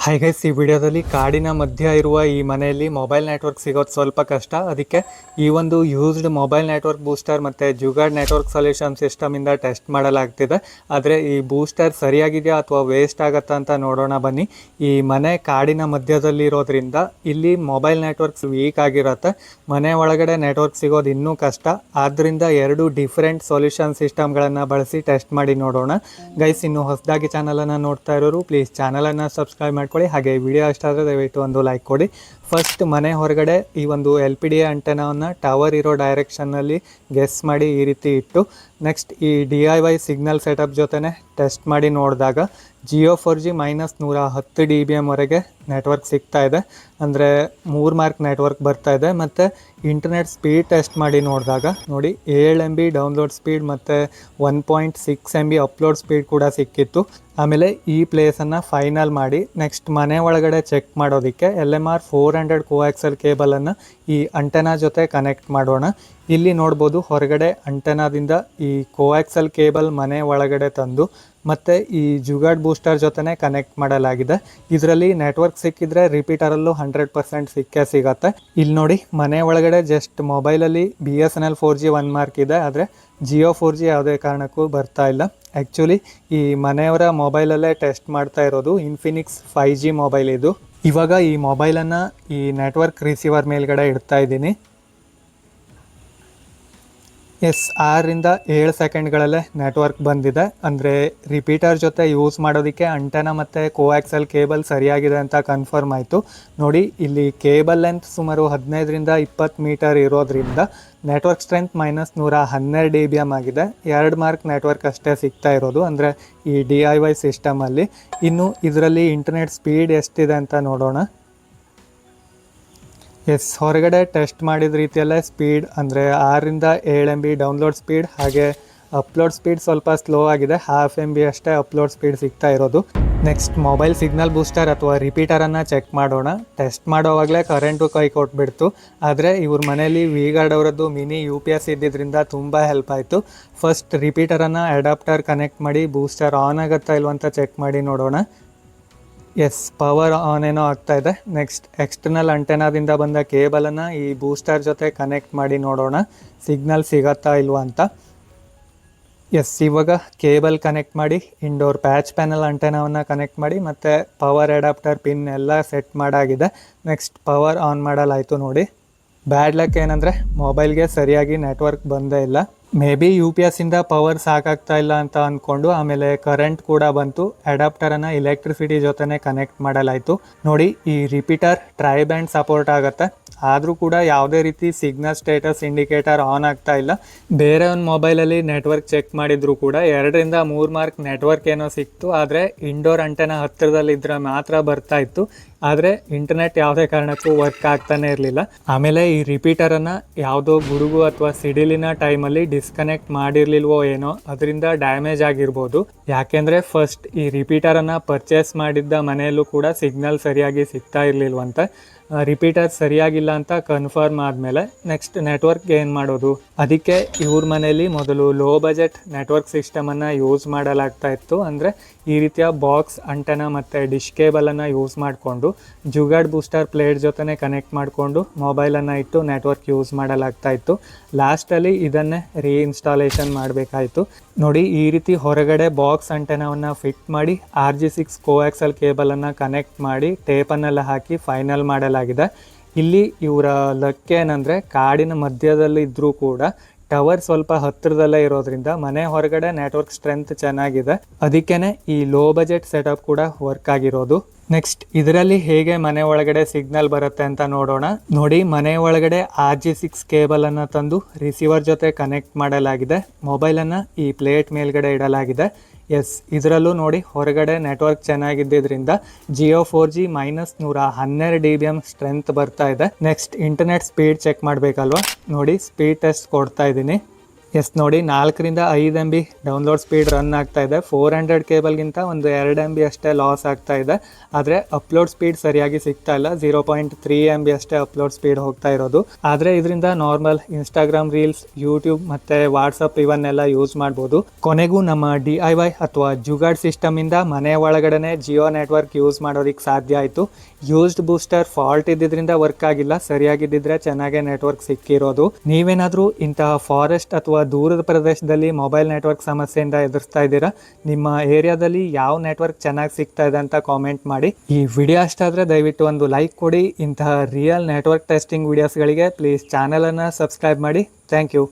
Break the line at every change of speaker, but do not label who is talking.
Hi guys, ಈ ವಿಡಿಯೋದಲ್ಲಿ ಕಾಡಿನ ಮಧ್ಯ ಇರುವ ಈ ಮನೆಯಲ್ಲಿ ಮೊಬೈಲ್ ನೆಟ್ವರ್ಕ್ ಸಿಗೋದು ಸ್ವಲ್ಪ ಕಷ್ಟ. ಅದಕ್ಕೆ ಈ ಒಂದು ಯೂಸ್ಡ್ ಮೊಬೈಲ್ ನೆಟ್ವರ್ಕ್ ಬೂಸ್ಟರ್ ಮತ್ತು ಜುಗಾಡ್ ನೆಟ್ವರ್ಕ್ ಸೊಲ್ಯೂಷನ್ ಸಿಸ್ಟಮಿಂದ ಟೆಸ್ಟ್ ಮಾಡಲಾಗ್ತಿದೆ. ಆದರೆ ಈ ಬೂಸ್ಟರ್ ಸರಿಯಾಗಿದೆಯಾ ಅಥವಾ ವೇಸ್ಟ್ ಆಗುತ್ತಾ ಅಂತ ನೋಡೋಣ ಬನ್ನಿ. ಈ ಮನೆ ಕಾಡಿನ ಮಧ್ಯದಲ್ಲಿರೋದ್ರಿಂದ ಇಲ್ಲಿ ಮೊಬೈಲ್ ನೆಟ್ವರ್ಕ್ಸ್ ವೀಕ್ ಆಗಿರುತ್ತೆ. ಮನೆ ಒಳಗಡೆ ನೆಟ್ವರ್ಕ್ ಸಿಗೋದು ಇನ್ನೂ ಕಷ್ಟ. ಆದ್ದರಿಂದ ಎರಡು ಡಿಫ್ರೆಂಟ್ ಸೊಲ್ಯೂಷನ್ ಸಿಸ್ಟಮ್ಗಳನ್ನು ಬಳಸಿ ಟೆಸ್ಟ್ ಮಾಡಿ ನೋಡೋಣ. ಗೈಸ್, ಇನ್ನು ಹೊಸದಾಗಿ ಚಾನಲನ್ನು ನೋಡ್ತಾ ಇರೋರು ಪ್ಲೀಸ್ ಚಾನಲನ್ನು ಸಬ್ಸ್ಕ್ರೈಬ್ ಮಾಡ್ಕೊಳ್ಳಿ. ಹಾಗೆ ವಿಡಿಯೋ ಇಷ್ಟ ಆದರೆ ದಯವಿಟ್ಟು ಒಂದು ಲೈಕ್ ಕೊಡಿ. ಫಸ್ಟ್ ಮನೆ ಹೊರಗಡೆ ಈ ಒಂದು LPDA ಅಂಟೆನಾವನ್ನು ಟವರ್ ಇರೋ ಡೈರೆಕ್ಷನ್ನಲ್ಲಿ ಗೆಸ್ ಮಾಡಿ ಈ ರೀತಿ ಇಟ್ಟು, ನೆಕ್ಸ್ಟ್ ಈ DIY ಸಿಗ್ನಲ್ ಸೆಟಪ್ ಜೊತೆನೆ ಟೆಸ್ಟ್ ಮಾಡಿ ನೋಡಿದಾಗ ಜಿಯೋ 4G -110 dBm ವರೆಗೆ ನೆಟ್ವರ್ಕ್ ಸಿಗ್ತಾ ಇದೆ. ಅಂದರೆ 3 ಮಾರ್ಕ್ ನೆಟ್ವರ್ಕ್ ಬರ್ತಾ ಇದೆ. ಮತ್ತು ಇಂಟರ್ನೆಟ್ ಸ್ಪೀಡ್ ಟೆಸ್ಟ್ ಮಾಡಿ ನೋಡಿದಾಗ ನೋಡಿ 7 MB ಡೌನ್ಲೋಡ್ ಸ್ಪೀಡ್ ಮತ್ತು 1.6 MB ಅಪ್ಲೋಡ್ ಸ್ಪೀಡ್ ಕೂಡ ಸಿಕ್ಕಿತ್ತು. ಆಮೇಲೆ ಈ ಪ್ಲೇಸನ್ನು ಫೈನಲ್ ಮಾಡಿ ನೆಕ್ಸ್ಟ್ ಮನೆ ಒಳಗಡೆ ಚೆಕ್ ಮಾಡೋದಕ್ಕೆ LMR 400 ಕೋಆಕ್ಸಲ್ ಕೇಬಲನ್ನು ಈ ಅಂಟೆನಾ ಜೊತೆ ಕನೆಕ್ಟ್ ಮಾಡೋಣ. ಇಲ್ಲಿ ನೋಡ್ಬೋದು ಹೊರಗಡೆ ಅಂಟೆನಾದಿಂದ ಈ ಕೋಆಕ್ಸಲ್ ಕೇಬಲ್ ಮನೆ ಒಳಗಡೆ ತಂದು ಮತ್ತು ಈ ಜುಗಾಡ್ ಬೂಸ್ಟರ್ ಜೊತೆನೇ ಕನೆಕ್ಟ್ ಮಾಡಲಾಗಿದೆ. ಇದರಲ್ಲಿ ನೆಟ್ವರ್ಕ್ ಸಿಕ್ಕಿದ್ರೆ ರಿಪೀಟರಲ್ಲೂ 100% ಸಿಕ್ಕೇ ಸಿಗತ್ತೆ. ಇಲ್ಲಿ ನೋಡಿ ಮನೆ ಒಳಗಡೆ ಜಸ್ಟ್ ಮೊಬೈಲಲ್ಲಿ BSNL 4G 1 ಮಾರ್ಕ್ ಇದೆ, ಆದರೆ ಜಿಯೋ 4G ಯಾವುದೇ ಕಾರಣಕ್ಕೂ ಬರ್ತಾ ಇಲ್ಲ. ಆ್ಯಕ್ಚುಲಿ ಈ ಮನೆಯವರ ಮೊಬೈಲಲ್ಲೇ ಟೆಸ್ಟ್ ಮಾಡ್ತಾ ಇರೋದು ಇನ್ಫಿನಿಕ್ಸ್ 5G ಮೊಬೈಲ್ ಇದು. ಇವಾಗ ಈ ಮೊಬೈಲನ್ನು ಈ ನೆಟ್ವರ್ಕ್ ರಿಸೀವರ್ ಮೇಲ್ಗಡೆ ಇಡ್ತಾ ಇದ್ದೀನಿ. 6ರಿಂದ 7 ಸೆಕೆಂಡ್ಗಳಲ್ಲೇ ನೆಟ್ವರ್ಕ್ ಬಂದಿದೆ. ಅಂದರೆ ರಿಪೀಟರ್ ಜೊತೆ ಯೂಸ್ ಮಾಡೋದಕ್ಕೆ ಅಂಟೆನಾ ಮತ್ತು ಕೋಆಕ್ಸಲ್ ಕೇಬಲ್ ಸರಿಯಾಗಿದೆ ಅಂತ ಕನ್ಫರ್ಮ್ ಆಯಿತು. ನೋಡಿ ಇಲ್ಲಿ ಕೇಬಲ್ ಲೆಂತ್ ಸುಮಾರು 15ರಿಂದ 20 ಮೀಟರ್ ಇರೋದ್ರಿಂದ ನೆಟ್ವರ್ಕ್ ಸ್ಟ್ರೆಂತ್ -112 dBm ಆಗಿದೆ. 2 ಮಾರ್ಕ್ ನೆಟ್ವರ್ಕ್ ಅಷ್ಟೇ ಸಿಗ್ತಾ ಇರೋದು, ಅಂದರೆ ಈ DIY ಸಿಸ್ಟಮಲ್ಲಿ. ಇನ್ನು ಇದರಲ್ಲಿ ಇಂಟರ್ನೆಟ್ ಸ್ಪೀಡ್ ಎಷ್ಟಿದೆ ಅಂತ ನೋಡೋಣ. ಹೊರಗಡೆ ಟೆಸ್ಟ್ ಮಾಡಿದ ರೀತಿಯಲ್ಲೇ ಸ್ಪೀಡ್ ಅಂದರೆ 6ರಿಂದ 7 MB ಡೌನ್ಲೋಡ್ ಸ್ಪೀಡ್, ಹಾಗೆ ಅಪ್ಲೋಡ್ ಸ್ಪೀಡ್ ಸ್ವಲ್ಪ ಸ್ಲೋ ಆಗಿದೆ, 1/2 MB ಅಷ್ಟೇ ಅಪ್ಲೋಡ್ ಸ್ಪೀಡ್ ಸಿಗ್ತಾ ಇರೋದು. ನೆಕ್ಸ್ಟ್ ಮೊಬೈಲ್ ಸಿಗ್ನಲ್ ಬೂಸ್ಟರ್ ಅಥವಾ ರಿಪೀಟರನ್ನು ಚೆಕ್ ಮಾಡೋಣ. ಟೆಸ್ಟ್ ಮಾಡೋವಾಗಲೇ ಕರೆಂಟು ಕೈ ಕೊಟ್ಬಿಡ್ತು. ಆದರೆ ಇವ್ರ ಮನೇಲಿ ವಿಗಾರ್ಡ್ ಅವರದ್ದು ಮಿನಿ UPS ಇದ್ದಿದ್ದರಿಂದ ತುಂಬ ಹೆಲ್ಪ್ ಆಯಿತು. ಫಸ್ಟ್ ರಿಪೀಟರನ್ನು ಅಡಾಪ್ಟರ್ ಕನೆಕ್ಟ್ ಮಾಡಿ ಬೂಸ್ಟರ್ ಆನ್ ಆಗುತ್ತಾ ಇಲ್ವಂತ ಚೆಕ್ ಮಾಡಿ ನೋಡೋಣ. ಪವರ್ ಆನ್ ಏನೋ ಆಗ್ತಾ ಇದೆ. ನೆಕ್ಸ್ಟ್ ಎಕ್ಸ್ಟರ್ನಲ್ ಅಂಟೆನಾದಿಂದ ಬಂದ ಕೇಬಲನ್ನು ಈ ಬೂಸ್ಟರ್ ಜೊತೆ ಕನೆಕ್ಟ್ ಮಾಡಿ ನೋಡೋಣ ಸಿಗ್ನಲ್ ಸಿಗತ್ತಾ ಇಲ್ವಾ ಅಂತ. ಇವಾಗ ಕೇಬಲ್ ಕನೆಕ್ಟ್ ಮಾಡಿ ಇಂಡೋರ್ ಪ್ಯಾಚ್ ಪ್ಯಾನಲ್ ಅಂಟೆನಾವನ್ನು ಕನೆಕ್ಟ್ ಮಾಡಿ ಮತ್ತು ಪವರ್ ಅಡಾಪ್ಟರ್ ಪಿನ್ ಎಲ್ಲ ಸೆಟ್ ಮಾಡಾಗಿದೆ. ನೆಕ್ಸ್ಟ್ ಪವರ್ ಆನ್ ಮಾಡಲಾಯಿತು. ನೋಡಿ ಬ್ಯಾಡ್ ಲಕ್ ಏನಂದರೆ ಮೊಬೈಲ್ಗೆ ಸರಿಯಾಗಿ ನೆಟ್ವರ್ಕ್ ಬಂದೇ ಇಲ್ಲ. ಮೇ ಬಿ UPS ಇಂದ ಪವರ್ ಸಾಕಾಗ್ತಾ ಇಲ್ಲ ಅಂತ ಅಂದ್ಕೊಂಡು ಆಮೇಲೆ ಕರೆಂಟ್ ಕೂಡ ಬಂತು. ಅಡಾಪ್ಟರನ್ನು ಎಲೆಕ್ಟ್ರಿಸಿಟಿ ಜೊತೆನೇ ಕನೆಕ್ಟ್ ಮಾಡಲಾಯಿತು. ನೋಡಿ ಈ ರಿಪೀಟರ್ ಟ್ರೈ ಬ್ಯಾಂಡ್ ಸಪೋರ್ಟ್ ಆಗುತ್ತೆ, ಆದರೂ ಕೂಡ ಯಾವುದೇ ರೀತಿ ಸಿಗ್ನಲ್ ಸ್ಟೇಟಸ್ ಇಂಡಿಕೇಟರ್ ಆನ್ ಆಗ್ತಾ ಇಲ್ಲ. ಬೇರೆ ಒಂದು ಮೊಬೈಲಲ್ಲಿ ನೆಟ್ವರ್ಕ್ ಚೆಕ್ ಮಾಡಿದ್ರು ಕೂಡ 2ರಿಂದ 3 ಮಾರ್ಕ್ ನೆಟ್ವರ್ಕ್ ಏನೋ ಸಿಕ್ತು, ಆದರೆ ಇಂಡೋರ್ ಅಂಟೆನಾ ಹತ್ತಿರದಲ್ಲಿದ್ದರೆ ಮಾತ್ರ ಬರ್ತಾ ಇತ್ತು. ಆದರೆ ಇಂಟರ್ನೆಟ್ ಯಾವುದೇ ಕಾರಣಕ್ಕೂ ವರ್ಕ್ ಆಗ್ತಾನೆ ಇರಲಿಲ್ಲ. ಆಮೇಲೆ ಈ ರಿಪೀಟರನ್ನು ಯಾವುದೋ ಗುಡುಗು ಅಥವಾ ಸಿಡಿಲಿನ ಟೈಮಲ್ಲಿ ಡಿಸ್ಕನೆಕ್ಟ್ ಮಾಡಿರಲಿಲ್ವೋ ಏನೋ, ಅದರಿಂದ ಡ್ಯಾಮೇಜ್ ಆಗಿರ್ಬೋದು. ಯಾಕೆಂದರೆ ಫಸ್ಟ್ ಈ ರಿಪೀಟರನ್ನು ಪರ್ಚೇಸ್ ಮಾಡಿದ್ದ ಮನೆಯಲ್ಲೂ ಕೂಡ ಸಿಗ್ನಲ್ ಸರಿಯಾಗಿ ಸಿಗ್ತಾ ಇರಲಿಲ್ವಂತೆ. ರಿಪೀಟರ್ ಸರಿಯಾಗಿಲ್ಲ ಅಂತ ಕನ್ಫರ್ಮ್ ಆದಮೇಲೆ ನೆಕ್ಸ್ಟ್ ನೆಟ್ವರ್ಕ್ಗೆ ಏನು ಮಾಡೋದು? ಅದಕ್ಕೆ ಇವ್ರ ಮನೇಲಿ ಮೊದಲು ಲೋ ಬಜೆಟ್ ನೆಟ್ವರ್ಕ್ ಸಿಸ್ಟಮನ್ನು ಯೂಸ್ ಮಾಡಲಾಗ್ತಾ ಇತ್ತು. ಅಂದರೆ ಈ ರೀತಿಯ ಬಾಕ್ಸ್ ಅಂಟೆನಾ ಮತ್ತು ಡಿಶ್ ಕೇಬಲನ್ನು ಯೂಸ್ ಮಾಡಿಕೊಂಡು ಜುಗಾಡ್ ಬೂಸ್ಟರ್ ಪ್ಲೇಟ್ ಜೊತೆ ಕನೆಕ್ಟ್ ಮಾಡಿಕೊಂಡು ಮೊಬೈಲನ್ನು ಇಟ್ಟು ನೆಟ್ವರ್ಕ್ ಯೂಸ್ ಮಾಡಲಾಗ್ತಾ ಇತ್ತು. ಲಾಸ್ಟಲ್ಲಿ ಇದನ್ನೇ ರೀಇನ್ಸ್ಟಾಲೇಷನ್ ಮಾಡಬೇಕಾಯಿತು. ನೋಡಿ ಈ ರೀತಿ ಹೊರಗಡೆ ಬಾಕ್ಸ್ ಅಂಟೆನಾವನ್ನು ಫಿಟ್ ಮಾಡಿ RG6 ಕೋಆಕ್ಸಲ್ ಕೇಬಲನ್ನು ಕನೆಕ್ಟ್ ಮಾಡಿ ಟೇಪನ್ನೆಲ್ಲ ಹಾಕಿ ಫೈನಲ್ ಮಾಡಲಾಗಿದೆ. ಇಲ್ಲಿ ಇವರ ಲಕ್ ಏನಂದರೆ ಕಾಡಿನ ಮಧ್ಯದಲ್ಲಿ ಇದ್ದರೂ ಕೂಡ ಟವರ್ ಸ್ವಲ್ಪ ಹತ್ತಿರದಲ್ಲೇ ಇರೋದ್ರಿಂದ ಮನೆ ಹೊರಗಡೆ ನೆಟ್ವರ್ಕ್ ಸ್ಟ್ರೆಂತ್ ಚೆನ್ನಾಗಿದೆ. ಅದಕ್ಕೇ ಈ ಲೋ ಬಜೆಟ್ ಸೆಟಪ್ ಕೂಡ ವರ್ಕ್ ಆಗಿರೋದು. ನೆಕ್ಸ್ಟ್ ಇದರಲ್ಲಿ ಹೇಗೆ ಮನೆ ಒಳಗಡೆ ಸಿಗ್ನಲ್ ಬರುತ್ತೆ ಅಂತ ನೋಡೋಣ. ನೋಡಿ ಮನೆ ಒಳಗಡೆ RG6 ಕೇಬಲನ್ನು ತಂದು ರಿಸೀವರ್ ಜೊತೆ ಕನೆಕ್ಟ್ ಮಾಡಲಾಗಿದೆ. ಮೊಬೈಲನ್ನು ಈ ಪ್ಲೇಟ್ ಮೇಲ್ಗಡೆ ಇಡಲಾಗಿದೆ. ಇದರಲ್ಲೂ ನೋಡಿ ಹೊರಗಡೆ ನೆಟ್ವರ್ಕ್ ಚೆನ್ನಾಗಿದ್ದರಿಂದ ಜಿಯೋ 4G -112 dBm ಸ್ಟ್ರೆಂತ್ ಬರ್ತಾ ಇದೆ. ನೆಕ್ಸ್ಟ್ ಇಂಟರ್ನೆಟ್ ಸ್ಪೀಡ್ ಚೆಕ್ ಮಾಡಬೇಕಲ್ವ. ನೋಡಿ ಸ್ಪೀಡ್ ಟೆಸ್ಟ್ ಕೊಡ್ತಾ ಇದ್ದೀನಿ. ಎಸ್ ನೋಡಿ 4-5 MB ಡೌನ್ಲೋಡ್ ಸ್ಪೀಡ್ ರನ್ ಆಗ್ತಾ ಇದೆ. 400 ಕೇಬಲ್ಗಿಂತ ಒಂದು 2 MB ಅಷ್ಟೇ ಲಾಸ್ ಆಗ್ತಾ ಇದೆ. ಆದರೆ ಅಪ್ಲೋಡ್ ಸ್ಪೀಡ್ ಸರಿಯಾಗಿ ಸಿಗ್ತಾ ಇಲ್ಲ. 0.3 MB ಅಷ್ಟೇ ಅಪ್ಲೋಡ್ ಸ್ಪೀಡ್ ಹೋಗ್ತಾ ಇರೋದು. ಆದರೆ ಇದರಿಂದ ನಾರ್ಮಲ್ ಇನ್ಸ್ಟಾಗ್ರಾಮ್ ರೀಲ್ಸ್, ಯೂಟ್ಯೂಬ್ ಮತ್ತು ವಾಟ್ಸಪ್ ಇವನ್ನೆಲ್ಲ ಯೂಸ್ ಮಾಡ್ಬೋದು. ಕೊನೆಗೂ ನಮ್ಮ DIY ಅಥವಾ ಜುಗಾಡ್ ಸಿಸ್ಟಮ್ ಇಂದ ಮನೆ ಒಳಗಡೆ ಜಿಯೋ ನೆಟ್ವರ್ಕ್ ಯೂಸ್ ಮಾಡೋದಕ್ಕೆ ಸಾಧ್ಯ ಆಯಿತು. ಯೂಸ್ಡ್ ಬೂಸ್ಟರ್ ಫಾಲ್ಟ್ ಇದ್ದಿದ್ರಿಂದ ವರ್ಕ್ ಆಗಿಲ್ಲ, ಸರಿಯಾಗಿದ್ದಿದ್ರೆ ಚೆನ್ನಾಗೇ ನೆಟ್ವರ್ಕ್ ಸಿಕ್ಕಿರೋದು. ನೀವೇನಾದರೂ ಇಂತಹ ಫಾರೆಸ್ಟ್ ಅಥವಾ ದೂರದ ಪ್ರದೇಶದಲ್ಲಿ ಮೊಬೈಲ್ ನೆಟ್ವರ್ಕ್ ಸಮಸ್ಯೆಯಿಂದ ಎದುರಿಸ್ತಾ ಇದ್ದೀರಾ? ನಿಮ್ಮ ಏರಿಯಾದಲ್ಲಿ ಯಾವ ನೆಟ್ವರ್ಕ್ ಚೆನ್ನಾಗಿ ಸಿಗ್ತಾ ಇದೆ ಅಂತ ಕಾಮೆಂಟ್ ಮಾಡಿ. ಈ ವಿಡಿಯೋ ಇಷ್ಟ ಆದರೆ ದಯವಿಟ್ಟು ಒಂದು ಲೈಕ್ ಕೊಡಿ. ಇಂತಹ ರಿಯಲ್ ನೆಟ್ವರ್ಕ್ ಟೆಸ್ಟಿಂಗ್ ವಿಡಿಯೋಸ್ಗಳಿಗೆ ಪ್ಲೀಸ್ ಚಾನಲನ್ನು ಸಬ್ಸ್ಕ್ರೈಬ್ ಮಾಡಿ. Thank you.